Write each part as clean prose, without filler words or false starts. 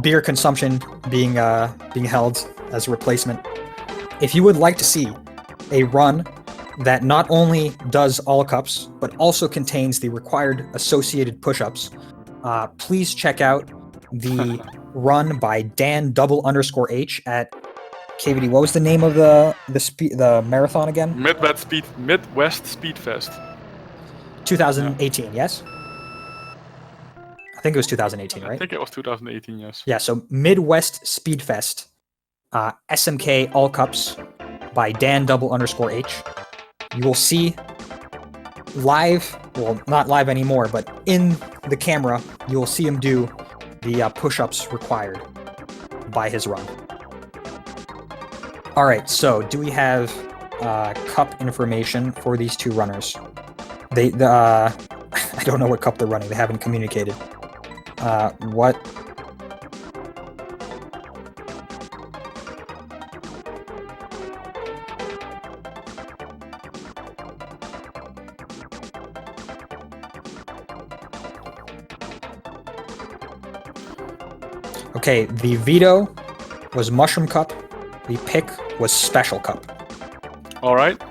beer consumption being held as a replacement. If you would like to see a run that not only does all cups, but also contains the required associated push-ups, please check out the run by Dan_H at KVD. What was the name of the marathon again? Midwest Speed Fest. 2018, yes? I think it was 2018, right? I think it was 2018, yes. Yeah, so Midwest Speed Fest, SMK All Cups by Dan_H. You will see live, well, not live anymore, but in the camera, you will see him do the push-ups required by his run. All right, so do we have cup information for these two runners? I don't know what cup they're running. They haven't communicated. What? Okay, the veto was Mushroom Cup. The pick was Special Cup. All right.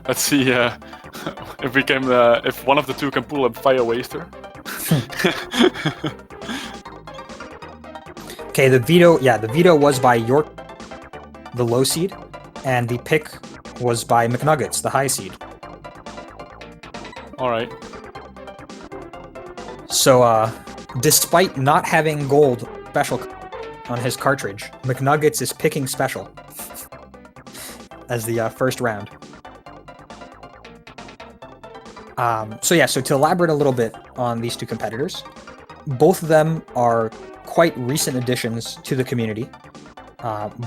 Let's see if one of the two can pull a fire waster. Okay, the veto was by York, the low seed, and the pick was by McNuggets, the high seed. All right. So, despite not having gold special on his cartridge, McNuggets is picking special as the first round. So to elaborate a little bit on these two competitors, both of them are quite recent additions to the community,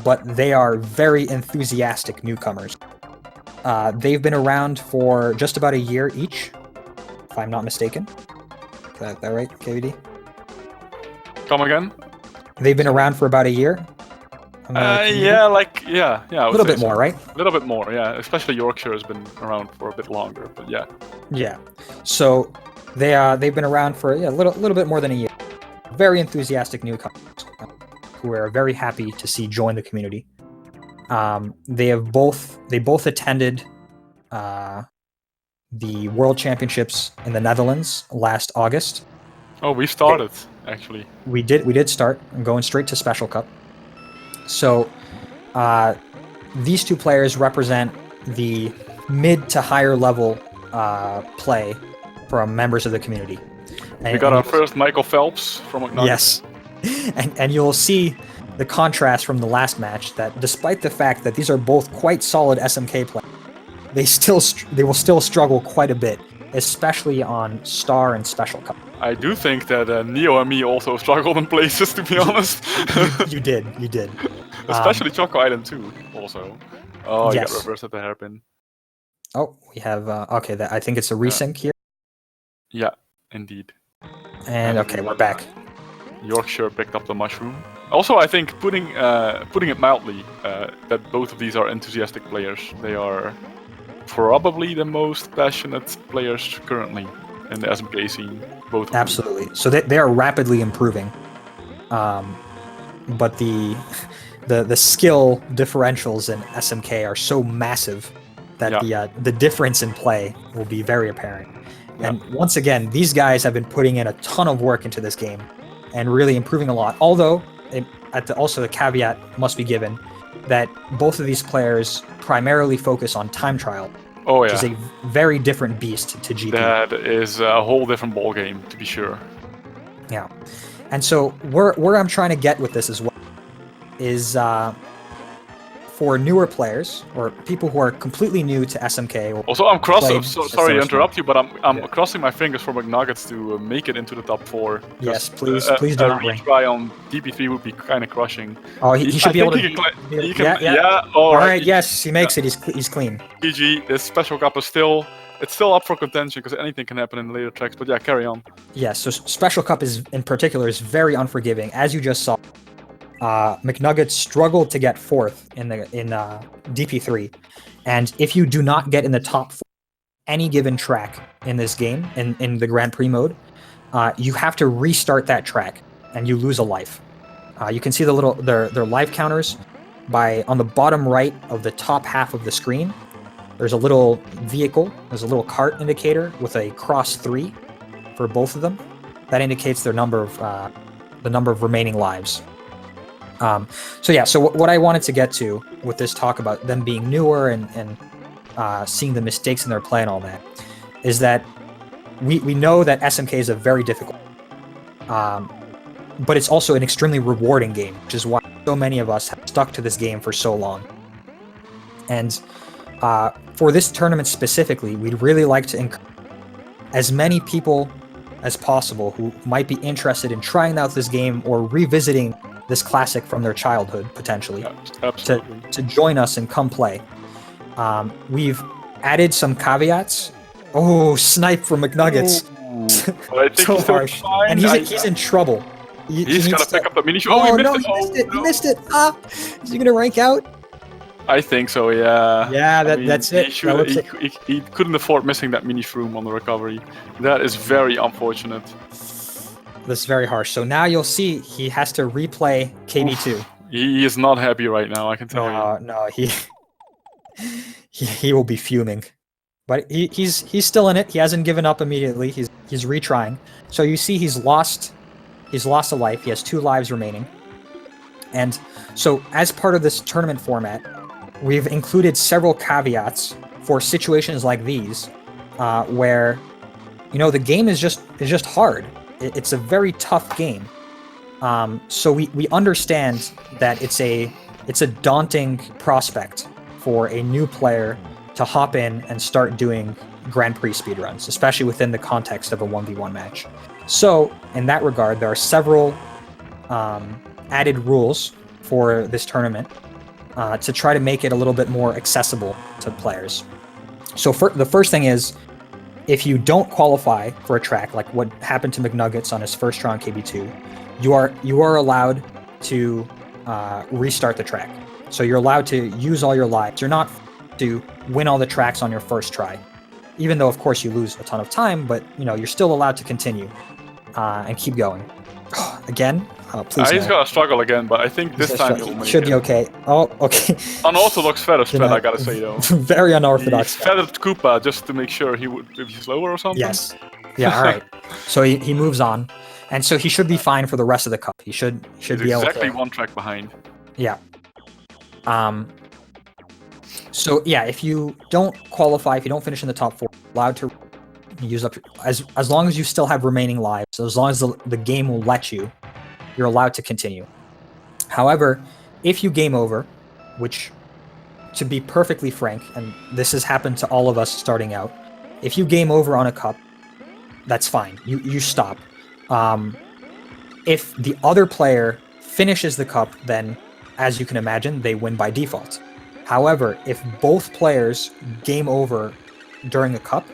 but they are very enthusiastic newcomers. They've been around for just about a year each, if I'm not mistaken. Is that right, KVD? Come again? They've been around for about a year? Yeah. A little bit more, right? A little bit more, yeah. Especially Yorkshire has been around for a bit longer, but yeah. Yeah. So they've been around for a little bit more than a year. Very enthusiastic newcomers who are very happy to see join the community. They both attended the World Championships in the Netherlands last August. Oh, we started actually. We did start. I'm going straight to Special Cup. So, these two players represent the mid to higher level play from members of the community. We got our first Michael Phelps from McNuggets. Yes, and you'll see the contrast from the last match that despite the fact that these are both quite solid SMK players, they will still struggle quite a bit, especially on Star and Special Cup. I do think that Neo and me also struggled in places, to be honest. You did. Especially Choco Island too, also. Oh, yes. You got reversed at the hairpin. Oh, we have... okay, I think it's a resync here. Yeah, indeed. And okay, we're back. Yorkshire picked up the mushroom. Also, I think putting it mildly, that both of these are enthusiastic players. They are probably the most passionate players currently in the SMK scene. Both of Absolutely. Them. So they are rapidly improving, but the skill differentials in SMK are so massive that the difference in play will be very apparent. Yeah. And once again, these guys have been putting in a ton of work into this game and really improving a lot. Although, also the caveat must be given that both of these players primarily focus on time trial. Oh, which is a very different beast to GP. That is a whole different ballgame, to be sure. Yeah. And so where I'm trying to get with this as well is for newer players or people who are completely new to SMK. Also, I'm crossing. Sorry to interrupt you, but I'm crossing my fingers for McNuggets to make it into the top 4. Yes, please do not win. A retry on DP3 would be kind of crushing. Oh, he should be able to. Yeah. All right. Yes, he makes it. He's clean. GG. This Special Cup is still up for contention because anything can happen in the later tracks. But yeah, carry on. Yeah. So Special Cup in particular is very unforgiving, as you just saw. McNuggets struggled to get 4th in DP3, and if you do not get in the top 4 any given track in this game in the Grand Prix mode, you have to restart that track. and you lose a life. You can see their life counters on the bottom right of the top half of the screen. There's a little vehicle. There's a little cart indicator with a cross 3 for both of them. That indicates the number of remaining lives. So what I wanted to get to with this talk about them being newer and seeing the mistakes in their play and all that is that we know that SMK is a very difficult, but it's also an extremely rewarding game, which is why so many of us have stuck to this game for so long. And for this tournament specifically, we'd really like to encourage as many people as possible who might be interested in trying out this game or revisiting this classic from their childhood, potentially, to join us and come play. We've added some caveats. Oh, snipe from McNuggets. Well, I think so harsh. And he's in trouble. He's got to pick up the mini. Oh, no, he missed it. Ah, is he going to rank out? I think so, yeah. Yeah, that's it. He couldn't afford missing that mini shroom on the recovery. That is very unfortunate. That's very harsh. So now you'll see he has to replay KB2. Oof. He is not happy right now, I can tell you. No, he will be fuming. But he's still in it. He hasn't given up immediately. He's retrying. So you see he's lost a life. He has 2 lives remaining. And so as part of this tournament format, we've included several caveats for situations like these, where the game is just hard. It's a very tough game. So we understand that it's a daunting prospect for a new player to hop in and start doing Grand Prix speedruns, especially within the context of a 1v1 match. So in that regard, there are several added rules for this tournament to try to make it a little bit more accessible to players. So the first thing is, if you don't qualify for a track, like what happened to McNuggets on his first try on KB2, you are allowed to restart the track. So you're allowed to use all your lives. You're not to win all the tracks on your first try, even though of course you lose a ton of time. But you're still allowed to continue and keep going. Again, please. He's gonna struggle again, but I think this time he'll make should be okay. Oh, okay. Unorthodox feather spread, I gotta say though. Very unorthodox. He feathered Koopa just to make sure he would be slower or something. Yes. Yeah. All right. So he moves on, and so he should be fine for the rest of the cup. He should He's be able to. Exactly 1 track behind. Yeah. So yeah, if you don't qualify, if you don't finish in the top 4, you're allowed to use up as long as you still have remaining lives. So as long as the game will let you, you're allowed to continue. However, if you game over, which, to be perfectly frank, and this has happened to all of us starting out, if you game over on a cup, that's fine. You stop. If the other player finishes the cup, then, as you can imagine, they win by default. However, if both players game over during a cup,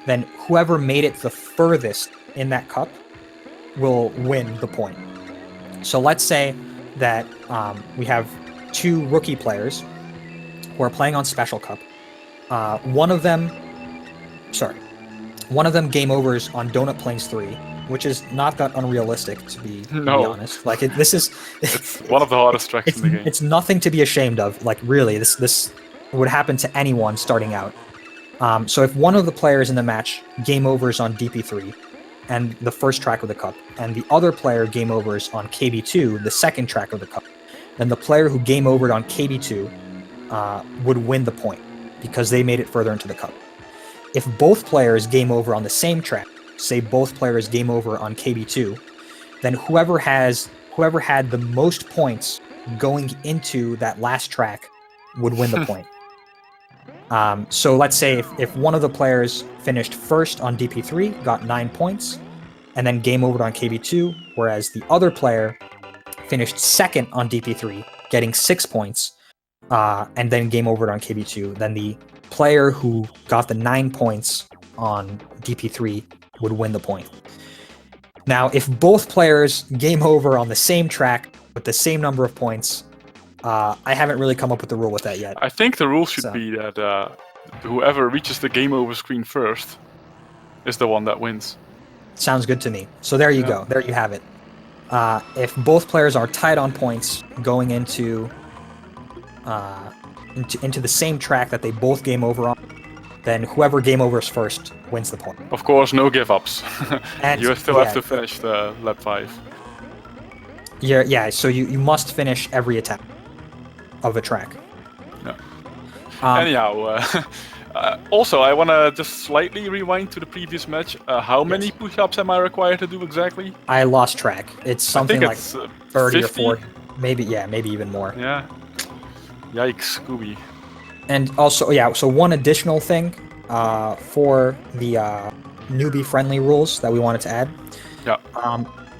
then whoever made it the furthest in that cup will win the point. So let's say that we have 2 rookie players who are playing on Special Cup. One of them game overs on Donut Plains 3, which is not that unrealistic, to be honest. Like it's one of the hardest tracks in the game. It's nothing to be ashamed of. Like really, this would happen to anyone starting out. So if one of the players in the match game overs on DP3 and the first track of the cup, and the other player game overs on KB2, the second track of the cup, then the player who game overed on KB2 would win the point because they made it further into the cup. If both players game over on the same track, say both players game over on KB2, then whoever had the most points going into that last track would win the point. So let's say if one of the players finished first on DP3, got 9 points, and then game overed on KB2, whereas the other player finished second on DP3, getting 6 points, and then game overed on KB2, then the player who got the 9 points on DP3 would win the point. Now, if both players game over on the same track with the same number of points, I haven't really come up with the rule with that yet. I think the rule should be that whoever reaches the game over screen first is the one that wins. Sounds good to me. So there you go. There you have it. If both players are tied on points going into the same track that they both game over on, then whoever game overs first wins the point. Of course, no give-ups. And You still have to finish the lap 5. Yeah, so you must finish every attack of a track. No. Anyhow, also I want to just slightly rewind to the previous match. How many push-ups am I required to do exactly? I lost track. It's something like it's, 30 50? or 40. Maybe even more. Yeah. Yikes, Scooby. And also, so one additional thing for the newbie-friendly rules that we wanted to add. Yeah.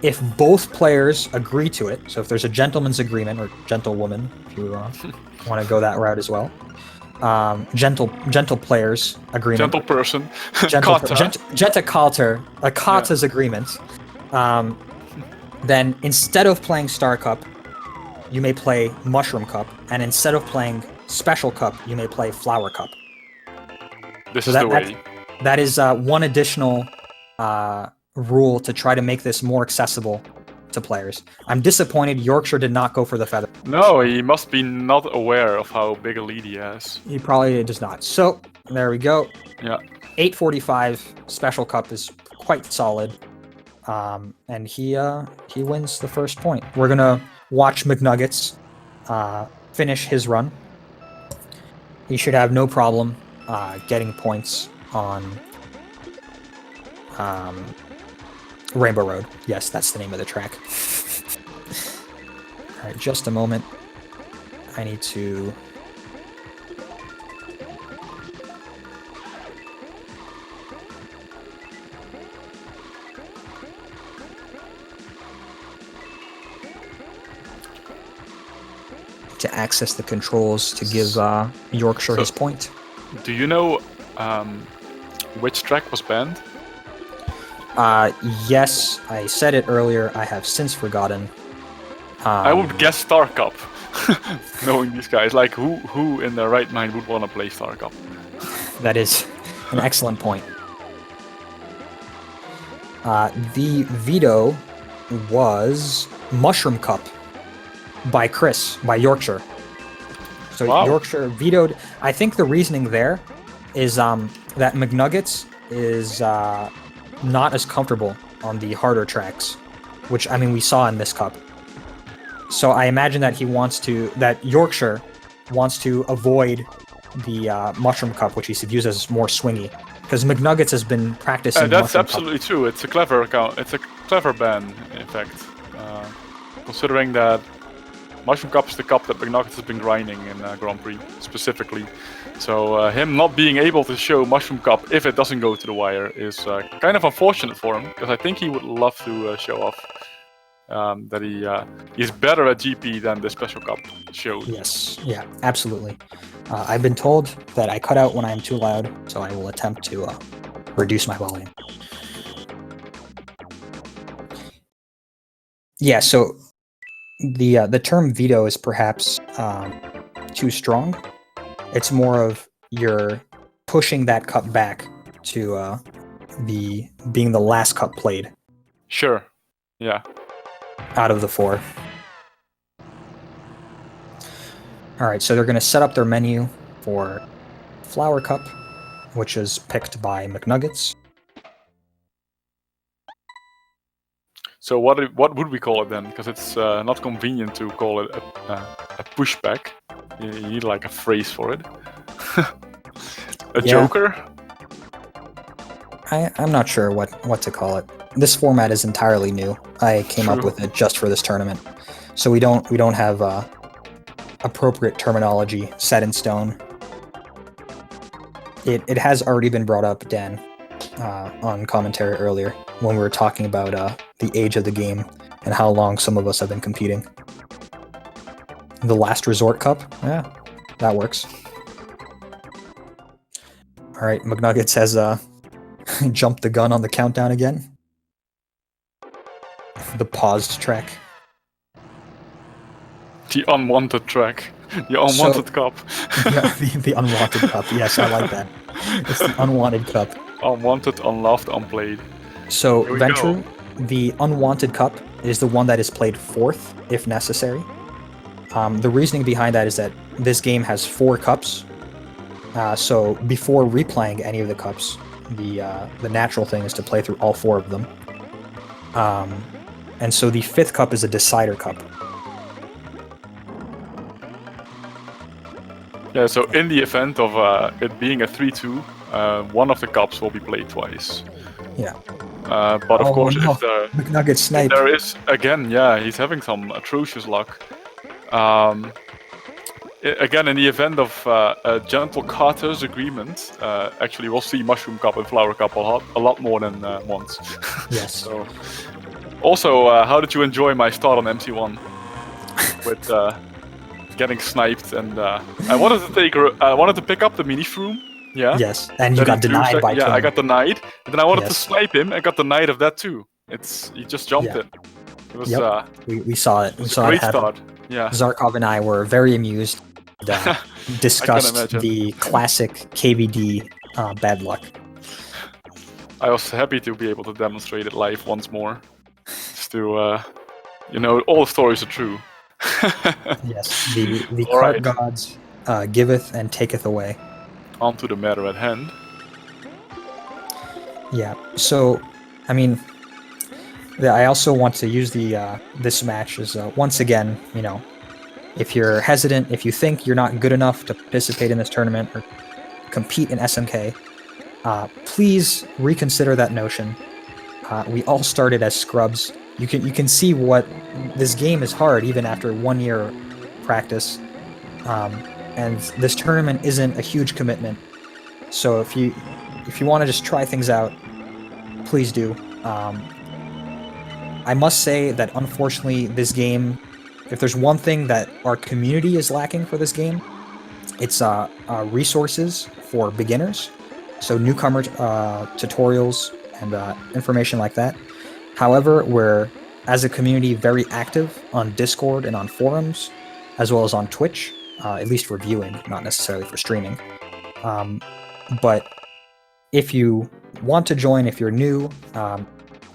If both players agree to it, so if there's a gentleman's agreement, or gentlewoman, if you want to go that route as well, gentle players agreement. Gentle person. Kata's agreement. Then instead of playing Star Cup, you may play Mushroom Cup, and instead of playing Special Cup, you may play Flower Cup. This is the way. That is one additional rule to try to make this more accessible to players. I'm disappointed Yorkshire did not go for the feather. No, he must be not aware of how big a lead he has. He probably does not. So, there we go. Yeah. 845 Special Cup is quite solid. And he wins the first point. We're gonna watch McNuggets finish his run. He should have no problem getting points on Rainbow Road. Yes, that's the name of the track. Alright, just a moment. I need to... access the controls to give Yorkshire his point. Do you know which track was banned? Yes, I said it earlier. I have since forgotten. I would guess Star Cup, knowing these guys. Like, who in their right mind would want to play Star Cup? That is an excellent point. The veto was Mushroom Cup by Yorkshire. So wow. Yorkshire vetoed. I think the reasoning there is that McNuggets is not as comfortable on the harder tracks, which I mean we saw in this cup. So I imagine that Yorkshire wants to avoid the Mushroom Cup, which he views as more swingy, because McNuggets has been practicing. That's Mushroom absolutely Cup. true. It's a clever account. It's a clever ban, in fact, considering that Mushroom Cup is the cup that McNuggets has been grinding in Grand Prix specifically. So him not being able to show Mushroom Cup if it doesn't go to the wire is kind of unfortunate for him, because I think he would love to show off that he's better at GP than the Special Cup showed. Yes, yeah, absolutely. I've been told that I cut out when I am too loud, so I will attempt to reduce my volume. Yeah, so the term veto is perhaps too strong. It's more of you're pushing that cup back to being the last cup played. Sure. Yeah. Out of the 4. Alright, so they're going to set up their menu for Flower Cup, which is picked by McNuggets. So what would we call it then? Because it's not convenient to call it a pushback. You need like a phrase for it. Joker? I'm not sure what to call it. This format is entirely new. I came up with it just for this tournament, so we don't have appropriate terminology set in stone. It has already been brought up, Dan, on commentary earlier when we were talking about the age of the game and how long some of us have been competing. The Last Resort Cup? Yeah, that works. Alright, McNuggets has jumped the gun on the countdown again. The paused track. The unwanted track. The unwanted cup. Yeah, the unwanted cup. Yes, I like that. It's the unwanted cup. Unwanted, unloved, unplayed. So, Venture, the unwanted cup is the one that is played fourth, if necessary. The reasoning behind that is that this game has 4 cups, so before replaying any of the cups, the natural thing is to play through all 4 of them. And so the 5th cup is a decider cup. Yeah, so in the event of it being a 3-2, one of the cups will be played twice. Yeah. But of course, no. if the McNuggets snipe. there is, again, yeah, he's having some atrocious luck. Again, in the event of a gentle Carter's agreement, actually we'll see Mushroom Cup and Flower Cup a lot more than once. Yes. So, also, how did you enjoy my start on MC1 with getting sniped? And I wanted to pick up the mini shroom. Yeah. Yes, and you got denied by Yeah, King. I got denied, and then I wanted to Yes. snipe him. I got denied of that too. He just jumped Yeah. it. It was We saw it. We a saw it great happen. start. Yeah. Zarkov and I were very amused and discussed imagine. the classic KVD bad luck. I was happy to be able to demonstrate it live once more. Just to, all the stories are true. Yes, the All cart right. gods giveth and taketh away. On to the matter at hand. Yeah. So, I mean, I also want to use this match as once again, if you're hesitant, if you think you're not good enough to participate in this tournament or compete in SMK, please reconsider that notion. We all started as scrubs. You can see what this game is hard even after 1 year practice, and this tournament isn't a huge commitment. So if you want to just try things out, please do. I must say that unfortunately this game, if there's one thing that our community is lacking for this game, it's resources for beginners. So newcomer tutorials and information like that. However, we're, as a community, very active on Discord and on forums, as well as on Twitch, at least for viewing, not necessarily for streaming. But if you want to join, if you're new,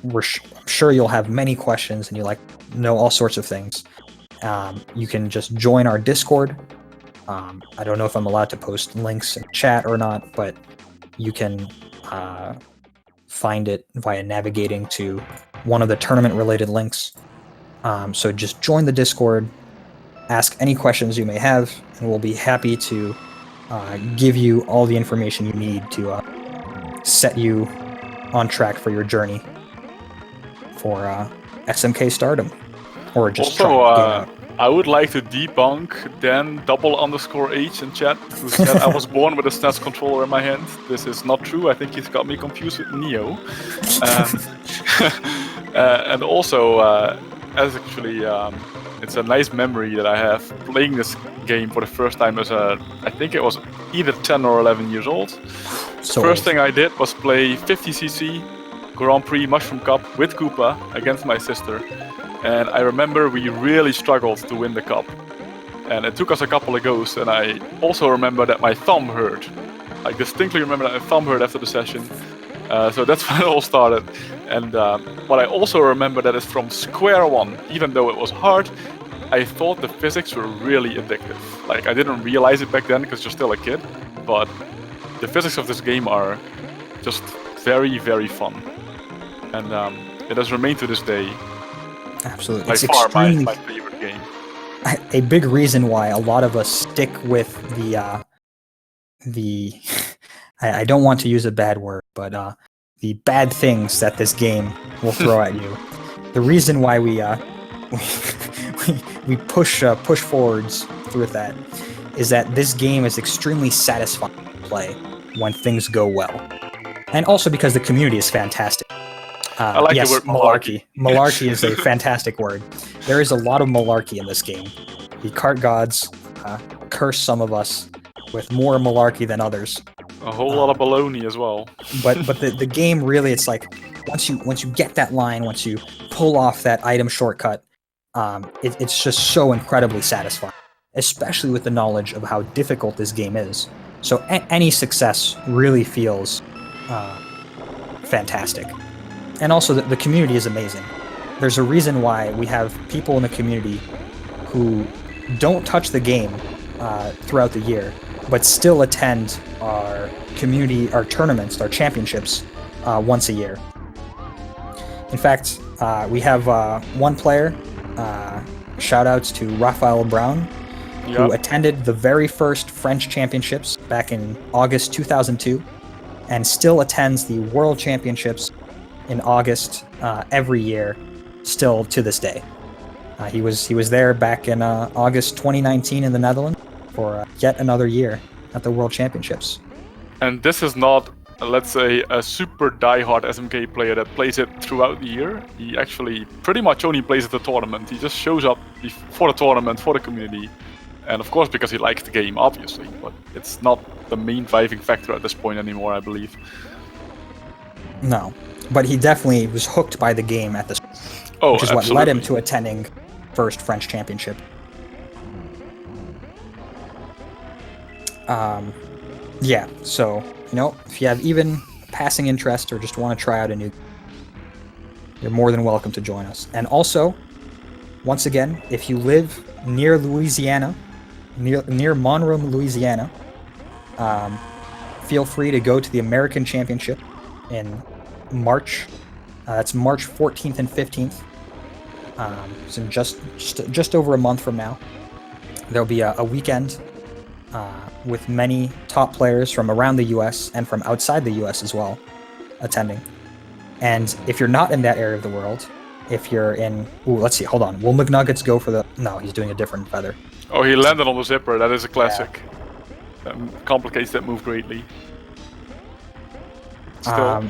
we're sure you'll have many questions and you know all sorts of things. You can just join our Discord. I don't know if I'm allowed to post links in chat or not, but you can find it via navigating to one of the tournament-related links. So just join the Discord, ask any questions you may have, and we'll be happy to give you all the information you need to set you on track for your journey for SMK stardom. Or just Also, I would like to debunk Dan _H in chat, who said I was born with a SNES controller in my hand. This is not true. I think he's got me confused with Neo. And also, as actually, it's a nice memory that I have playing this game for the first time as I think it was either 10 or 11 years old. So First thing I did was play 50cc Grand Prix Mushroom Cup with Koopa against my sister. And I remember we really struggled to win the cup. And it took us a couple of goes, and I also remember that my thumb hurt. I distinctly remember that my thumb hurt after the session. So that's when it all started. And what I also remember that is from square one, even though it was hard, I thought the physics were really addictive. Like, I didn't realize it back then because you're still a kid, but the physics of this game are just very, very fun. And it has remained to this day absolutely, by it's far extremely my favorite game. a big reason why a lot of us stick with the I don't want to use a bad word, but the bad things that this game will throw at you. The reason why we push forwards through that is that this game is extremely satisfying to play when things go well, and also because the community is fantastic. I like yes, the word malarkey. Malarkey is a fantastic word. There is a lot of malarkey in this game. The cart gods curse some of us with more malarkey than others. A whole lot of baloney as well. But the game really, it's like once you get that line, once you pull off that item shortcut, it's just so incredibly satisfying, especially with the knowledge of how difficult this game is. So any success really feels fantastic. And also, the community is amazing. there's a reason why we have people in the community who don't touch the game throughout the year, but still attend our tournaments, our championships once a year. In fact, we have one player, shout outs to Raphael Brown, who attended the very first French championships back in August 2002, and still attends the World Championships in August every year, still to this day. He was there back in August 2019 in the Netherlands for yet another year at the World Championships. And this is not, let's say, a super diehard SMK player that plays it throughout the year. He actually pretty much only plays at the tournament. He just shows up for the tournament, for the community. And of course, because he likes the game, obviously. But it's not the main driving factor at this point anymore, I believe. No, but he definitely was hooked by the game at this, which is what led him to attending first French championship. Yeah, so, if you have even passing interest or just want to try out a new, you're more than welcome to join us. And also, once again, if you live near Louisiana, near Monroe, Louisiana, feel free to go to the American Championship in March. That's March 14th and 15th. So just over a month from now, there'll be a weekend with many top players from around the U.S. and from outside the U.S. as well attending. And if you're not in that area of the world, if you're in... let's see, hold on. Will McNuggets go for the... No, he's doing a different feather. Oh, he landed on the zipper. That is a classic. Yeah. That complicates that move greatly. Still.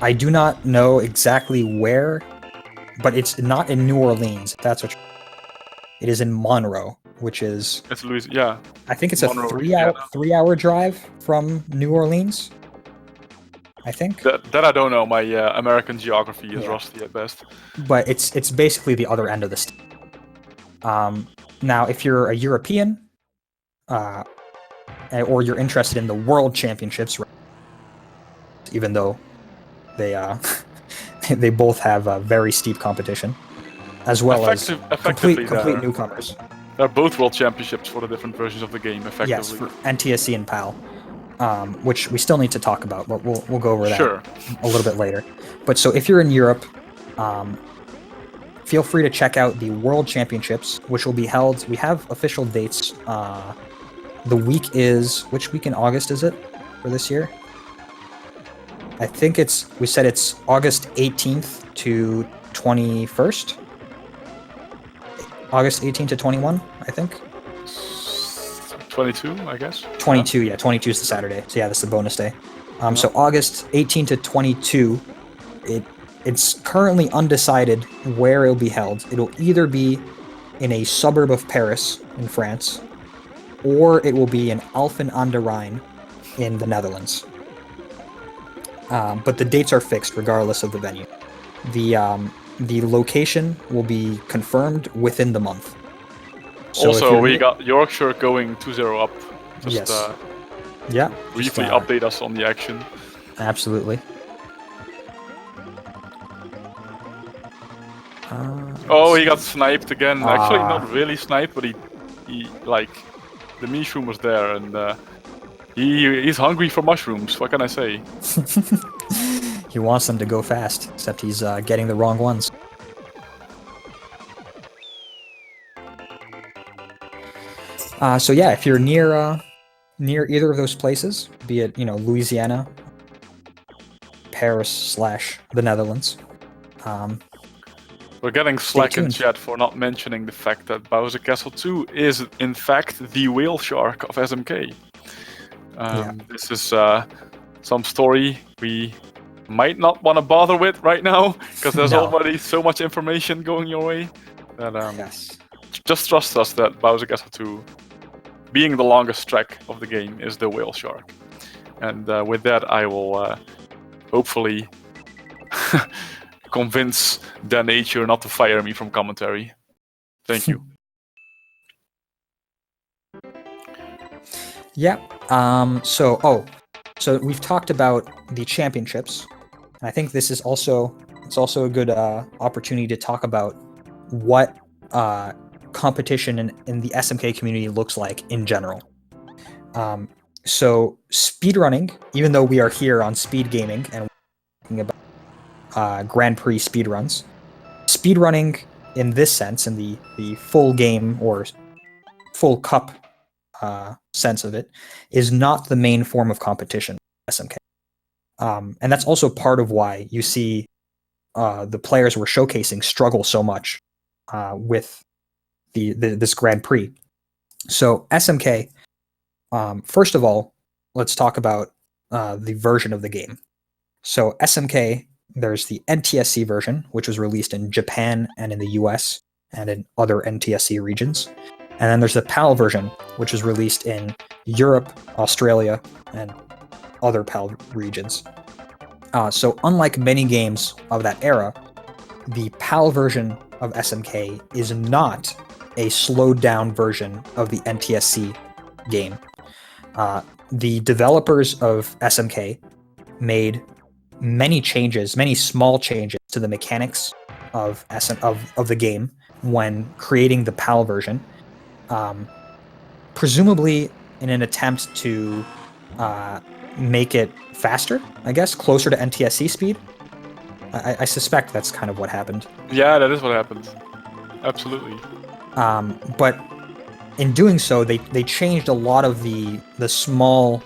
I do not know exactly where, but it's not in New Orleans. That's what. It is in Monroe, which is. It's Louisiana. Yeah. I think it's Monroe, a 3-hour drive from New Orleans. I think. That I don't know. My American geography is rusty at best. But it's basically the other end of the state. Now, if you're a European, or you're interested in the World Championships, even though they they both have a very steep competition, as well as complete newcomers. They're both World Championships for the different versions of the game, effectively. Yes, for NTSC and PAL, which we still need to talk about, but we'll go over that a little bit later. But so if you're in Europe, feel free to check out the World Championships, which will be held. We have official dates. The week is... Which week in August is it for this year? I think we said it's August 18th to 21st? August 18th to 21, I think? 22, I guess? 22, yeah. 22 is the Saturday. So yeah, that's the bonus day. So August 18 to 22, it's currently undecided where it'll be held. It'll either be in a suburb of Paris in France, or it will be in Alphen aan de Rijn in the Netherlands. But the dates are fixed regardless of the venue. The location will be confirmed within the month. So also, we got Yorkshire going 2-0 up. Just, briefly update us on the action. Absolutely. He got sniped again. Actually, not really sniped, but he the mushroom was there, and he's hungry for mushrooms. What can I say? He wants them to go fast, except he's getting the wrong ones. So yeah, if you're near either of those places, be it Louisiana, Paris / the Netherlands. We're getting slack in chat for not mentioning the fact that Bowser Castle 2 is, in fact, the whale shark of SMK. This is some story we might not want to bother with right now, because there's already so much information going your way. That just trust us that Bowser Castle 2, being the longest track of the game, is the whale shark. And with that, I will hopefully convince Dan Nature not to fire me from commentary. Thank you. Yeah. So we've talked about the championships. And I think this is also it's also a good opportunity to talk about what competition in the SMK community looks like in general. So speedrunning, even though we are here on speed gaming and talking about Grand Prix speedruns, speedrunning in this sense, in the full game or full cup sense of it, is not the main form of competition in SMK. And that's also part of why you see the players we're showcasing struggle so much with this Grand Prix. So SMK, first of all, let's talk about the version of the game. So SMK, there's the NTSC version, which was released in Japan and in the US and in other NTSC regions. And then there's the PAL version, which was released in Europe, Australia, and other PAL regions. So unlike many games of that era, the PAL version of SMK is not a slowed down version of the NTSC game. The developers of SMK made many changes, many small changes to the mechanics of the game when creating the PAL version, presumably in an attempt to make it faster, I guess, closer to NTSC speed. I suspect that's kind of what happened. Yeah, that is what happened. Absolutely. But in doing so, they changed a lot of the small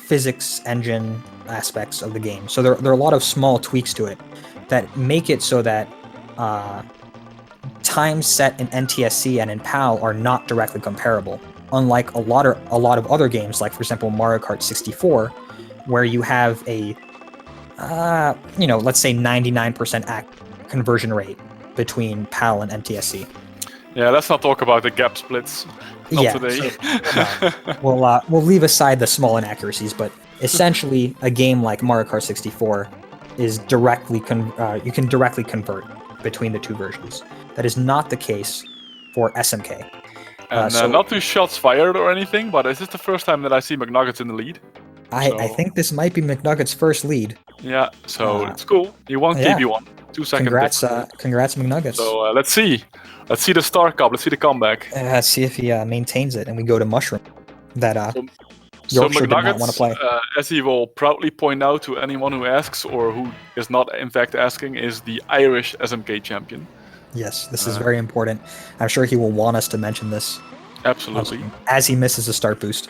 physics engine aspects of the game. So there are a lot of small tweaks to it that make it so that times set in NTSC and in PAL are not directly comparable. Unlike a lot of other games, like for example Mario Kart 64, where you have a let's say 99% conversion rate between PAL and NTSC. Yeah, let's not talk about the gap splits. Not today. So, we'll leave aside the small inaccuracies, but essentially a game like Mario Kart 64 is directly you can directly convert between the two versions. That is not the case for SMK. And not to shots fired or anything, but is this the first time that I see McNuggets in the lead? I think this might be McNuggets' first lead. Yeah, so it's cool. He won KB1. 2 seconds. Congrats, McNuggets. So let's see. Let's see the Star Cup. Let's see the comeback. Let's see if he maintains it, and we go to Mushroom. That so Yorkshire did not want to play. As he will proudly point out to anyone who asks or who is not in fact asking, is the Irish SMK champion. Yes, this is very important. I'm sure he will want us to mention this. Absolutely. As he misses a start boost.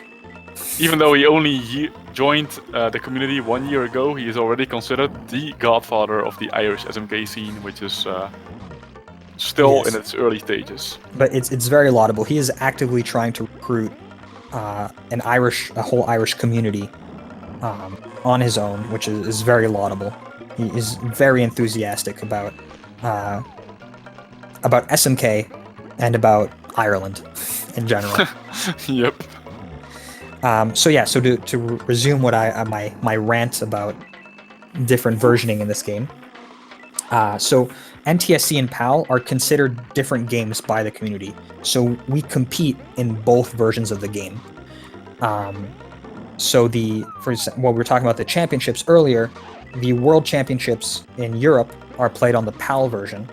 Even though he only joined the community 1 year ago, he is already considered the godfather of the Irish SMK scene, which is still in its early stages. But it's very laudable. He is actively trying to recruit a whole Irish community on his own, which is very laudable. He is very enthusiastic about SMK and about Ireland in general. Yep. So to resume what my rant about different versioning in this game. So NTSC and PAL are considered different games by the community. So we compete in both versions of the game. So we were talking about the championships earlier, the World Championships in Europe are played on the PAL version,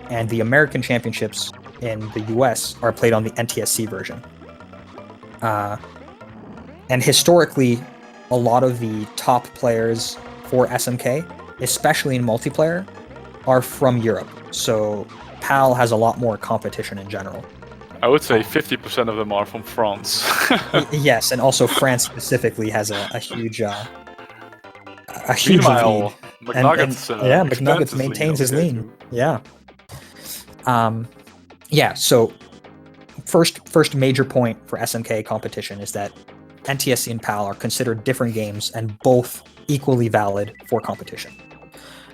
and the American Championships in the US are played on the NTSC version. And historically, a lot of the top players for SMK, especially in multiplayer, are from Europe. So PAL has a lot more competition in general. I would say 50% of them are from France. Yes, and also France specifically has a huge Meanwhile, lead. McNuggets, McNuggets maintains his lead. Yeah. So first major point for SMK competition is that NTSC and PAL are considered different games and both equally valid for competition.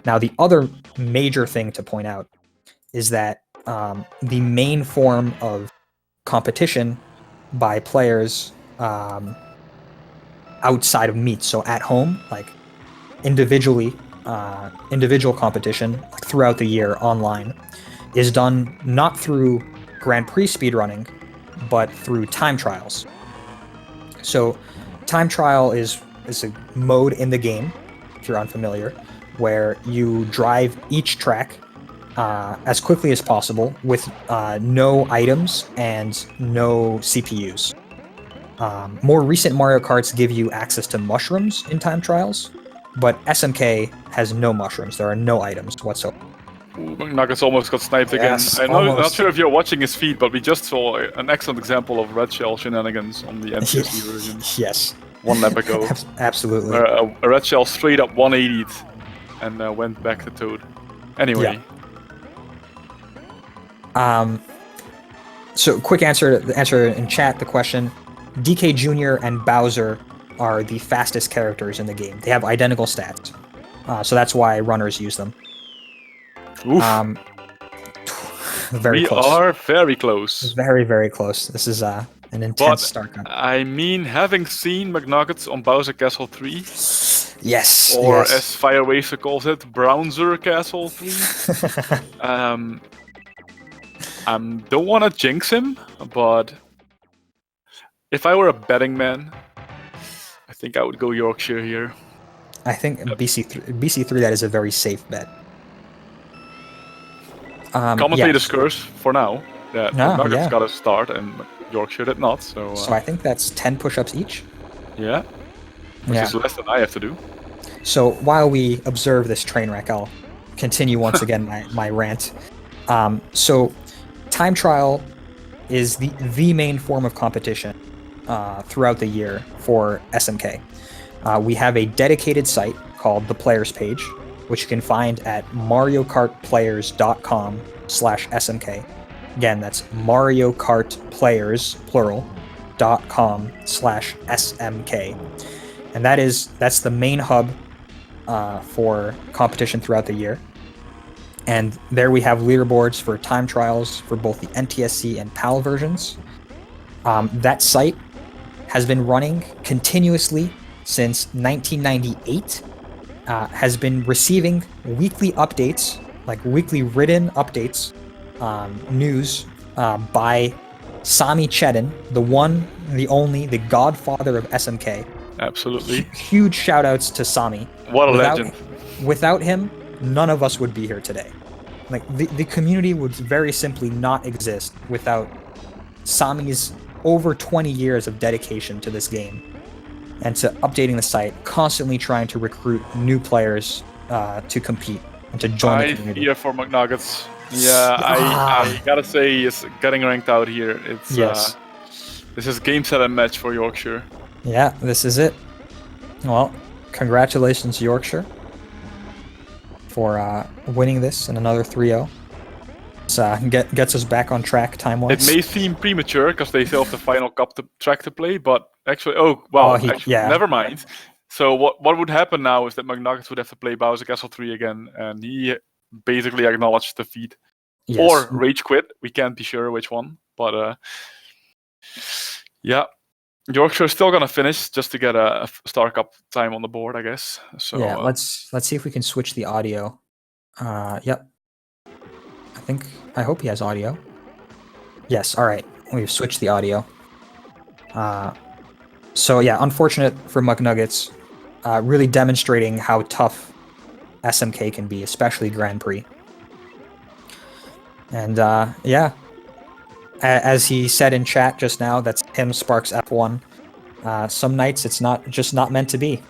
Now, the other major thing to point out is that the main form of competition by players outside of meets, so at home, like individual competition like throughout the year online, is done not through Grand Prix speedrunning, but through time trials. So time trial is a mode in the game, if you're unfamiliar, where you drive each track as quickly as possible with no items and no CPUs. More recent Mario Karts give you access to mushrooms in time trials, but SMK has no mushrooms. There are no items whatsoever. Ooh, McNuggets almost got sniped Yes, again. I'm not almost. sure if you're watching his feed, but we just saw an excellent example of red shell shenanigans on the NTSC version Yes, 1 lap ago. absolutely. Where a red shell straight up 180'd and went back to Toad. Anyway. So quick answer in chat the question. DK Jr. and Bowser are the fastest characters in the game. They have identical stats. So that's why runners use them. Oof. Very close. We are very close. Very, very close. This is an intense start cut. I mean, having seen McNuggets on Bowser Castle 3, yes, or yes. as Firewaster calls it, Browser Castle 3, don't want to jinx him, but if I were a betting man, I think I would go Yorkshire here. I think BC3 that is a very safe bet. Commentator's curse for now. That McNuggets got a start and Yorkshire did not. So I think that's 10 push-ups each. Yeah, which is less than I have to do. So while we observe this train wreck, I'll continue once again my rant. So time trial is the main form of competition throughout the year for SMK. We have a dedicated site called the Players page, which you can find at mariokartplayers.com/SMK. Again, that's mariokartplayers, plural, .com/SMK. And that's the main hub for competition throughout the year. And there we have leaderboards for time trials for both the NTSC and PAL versions. That site has been running continuously since 1998. Has been receiving weekly updates, like weekly written updates, news by Sami Chedin, the one, the only, the godfather of SMK. Absolutely. Huge shout outs to Sami. What a legend. Without him, none of us would be here today. Like the community would very simply not exist without Sami's over 20 years of dedication to this game and to updating the site, constantly trying to recruit new players to compete and to join the community. Here for McNuggets. Yeah, I gotta say, it's getting ranked out here. It's this is game, set, and match for Yorkshire. Yeah, this is it. Well, congratulations, Yorkshire, for winning this in another 3-0. Gets us back on track time-wise. It may seem premature because they still have the final cup track to play, but actually, never mind. So what would happen now is that McNuggets would have to play Bowser Castle 3 again, and he basically acknowledged defeat. Yes. Or rage quit. We can't be sure which one, but yeah. Yorkshire is still gonna finish just to get a Star Cup time on the board, I guess. So yeah, let's see if we can switch the audio. Yep. I hope he has audio. Yes, all right. We've switched the audio. So yeah, unfortunate for McNuggets. Really demonstrating how tough SMK can be, especially Grand Prix. And yeah, as he said in chat just now, that's him, Sparks F1. Some nights it's not meant to be.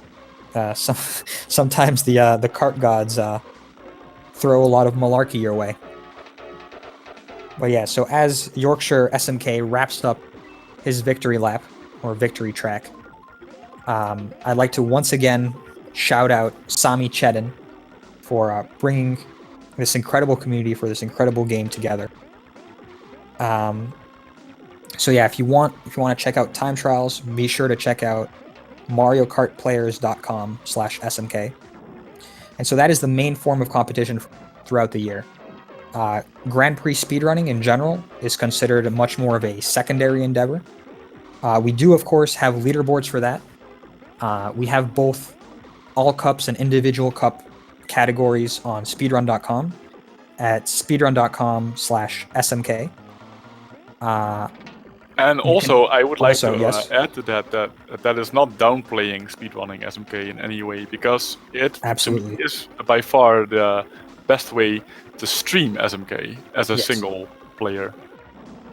Sometimes the kart gods throw a lot of malarkey your way. But yeah, so as Yorkshire SMK wraps up his victory lap, or victory track, I'd like to once again shout out Sami Chedin for bringing this incredible community for this incredible game together. So yeah, if you want to check out time trials, be sure to check out mariokartplayers.com/SMK. And so that is the main form of competition throughout the year. Grand Prix speedrunning in general is considered much more of a secondary endeavor. We do, of course, have leaderboards for that. We have both all cups and individual cup categories on speedrun.com at speedrun.com/SMK. And You also, can I would like also, to yes, add to that is not downplaying speedrunning SMK in any way, because it to me absolutely. is by far the best way to stream SMK as a Yes. single player.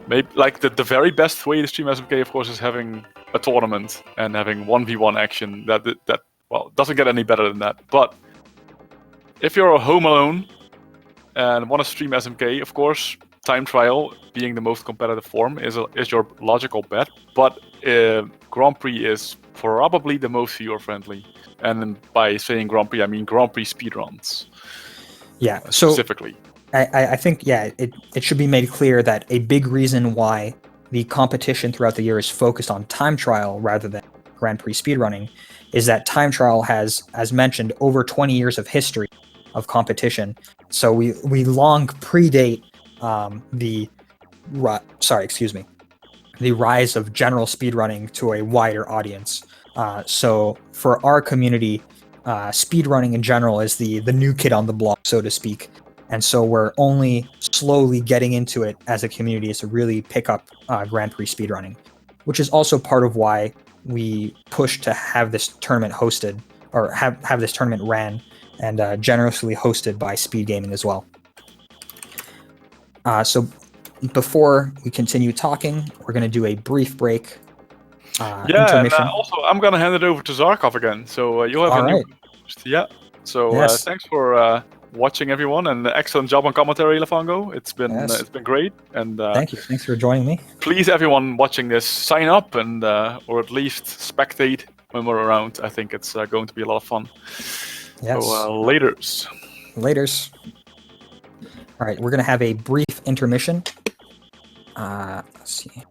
Maybe like the very best way to stream SMK, of course, is having a tournament and having 1v1 action. That well doesn't get any better than that. But if you're home alone and want to stream SMK, of course, time trial being the most competitive form is your logical bet. But Grand Prix is probably the most viewer friendly. And by saying Grand Prix, I mean Grand Prix speedruns. Yeah. So Specifically. I think, yeah, it should be made clear that a big reason why the competition throughout the year is focused on time trial rather than Grand Prix speedrunning is that time trial has, as mentioned, over 20 years of history of competition. So we long predate the rise of general speedrunning to a wider audience. So for our community, speedrunning in general is the new kid on the block, so to speak. And so we're only slowly getting into it as a community to really pick up Grand Prix speedrunning, which is also part of why we push to have this tournament hosted, or have this tournament ran and generously hosted by Speed Gaming as well. So before we continue talking, we're going to do a brief break. Intermission. And also I'm gonna hand it over to Zarkov again. So you'll have All a new right. host. Yeah. So Yes. thanks for watching, everyone, and excellent job on commentary, Lafango. It's been Yes. it's been great, and Thank you. Thanks for joining me. please, everyone watching this, sign up and or at least spectate when we're around. I think it's going to be a lot of fun. Yes. So laters. Laters. All right, we're going to have a brief intermission. Let's see.